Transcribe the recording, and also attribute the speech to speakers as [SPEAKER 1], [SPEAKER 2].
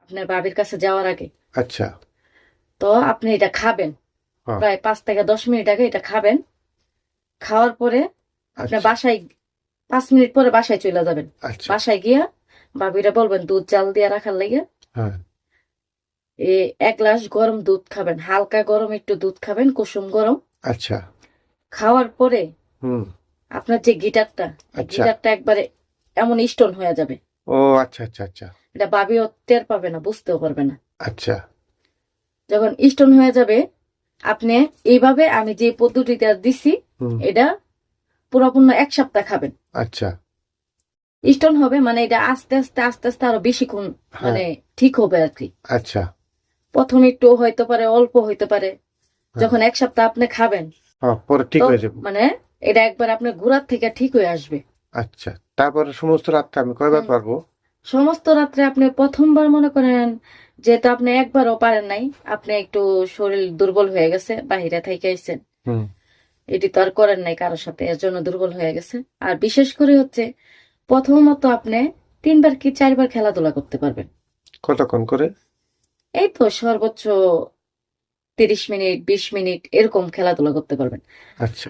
[SPEAKER 1] আপনার বাবির কাছে যাওয়ার আগে।
[SPEAKER 2] আচ্ছা।
[SPEAKER 1] তো আপনি এটা খাবেন,
[SPEAKER 2] হ্যাঁ।
[SPEAKER 1] প্রায় 5 থেকে 10 মিনিট আগে এটা খাবেন। খাওয়ার পরে আপনার
[SPEAKER 2] আচ্ছা।
[SPEAKER 1] বাসায় 5 মিনিট পরে বাসায় চলে যাবেন।
[SPEAKER 2] আচ্ছা।
[SPEAKER 1] বাসায় গিয়া বাবিরা বলবেন দুধ জাল দিয়ে রাখার লাগে।
[SPEAKER 2] হ্যাঁ।
[SPEAKER 1] 1 গ্লাস গরম দুধ খাবেন, হালকা গরম একটু দুধ খাবেন, কুসুম গরম।
[SPEAKER 2] আচ্ছা।
[SPEAKER 1] খাওয়ার পরে
[SPEAKER 2] হুম।
[SPEAKER 1] আপনার যে গিটারটা,
[SPEAKER 2] আচ্ছা।
[SPEAKER 1] গিটারটা একবারে এমন স্টোন হয়ে যাবে।
[SPEAKER 2] ও আচ্ছা আচ্ছা আচ্ছা।
[SPEAKER 1] এটা বাবিও টের পাবে না, বুঝতেও পারবে না।
[SPEAKER 2] আচ্ছা।
[SPEAKER 1] যখন স্টোন হয়ে যাবে, আপনি এইভাবে আমি যে পদ্ধতিটা দিছি
[SPEAKER 2] হুম।
[SPEAKER 1] এটা পুরোপূর্ণ 1 সপ্তাহ খাবেন।
[SPEAKER 2] আচ্ছা।
[SPEAKER 1] স্টোন হবে মানে এটা আস্তে আস্তে আস্তে আস্তে আরো বেশিক্ষণ
[SPEAKER 2] হ্যাঁ।
[SPEAKER 1] মানে ঠিক হবে আর কি।
[SPEAKER 2] আচ্ছা।
[SPEAKER 1] প্রথম একটু হইতে পারে, অল্প হইতে পারে।
[SPEAKER 2] হ্যাঁ।
[SPEAKER 1] যখন 1 সপ্তাহ আপনি খাবেন,
[SPEAKER 2] হ্যাঁ, পরে ঠিক
[SPEAKER 1] তো
[SPEAKER 2] হয়ে যাবে।
[SPEAKER 1] মানে এটা একবার আপনার গোড়ার থেকে ঠিক হয়ে আসবে।
[SPEAKER 2] আচ্ছা, তারপরে সমস্ত রাতটা আমি কয়বার
[SPEAKER 1] হুম।
[SPEAKER 2] পারবো?
[SPEAKER 1] সমস্ত রাত্রে আপনি প্রথমবার মনে করেন, যেহেতু আপনি একবারও পারেন নাই, আপনি একটু শরীর দুর্বল হয়ে গেছে, বাহিরে থেকে আইছেন,
[SPEAKER 2] হুম।
[SPEAKER 1] এটি তো আর করেন নাই কারোর সাথে, এর জন্য দুর্বল হয়ে গেছে। আর বিশেষ করে হচ্ছে প্রথমত আপনি 3বার কি 4বার খেলাধুলা করতে পারবেন।
[SPEAKER 2] কতক্ষণ করে?
[SPEAKER 1] এই তো সর্বোচ্চ 30 মিনিট 20 মিনিট এরকম খেলাধুলা করতে পারবেন।
[SPEAKER 2] আচ্ছা।